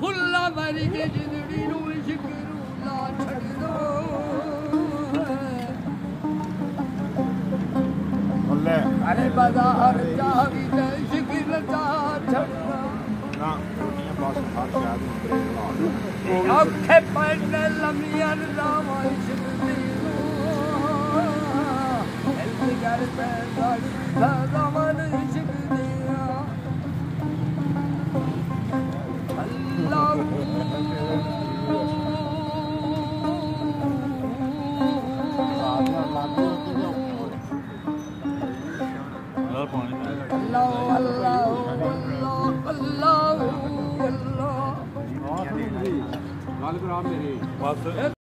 फुल्ला मारी के जिंदड़ी नू शिकरू ला छड़ दो अरे बाजार जावी ते शिकर ला छड़ ना रोटियां बस खा के आदमी ब्रेक ला अखे पड़ने लमियां रामा शिकदी हेल्थ कर पे दामन शिकदी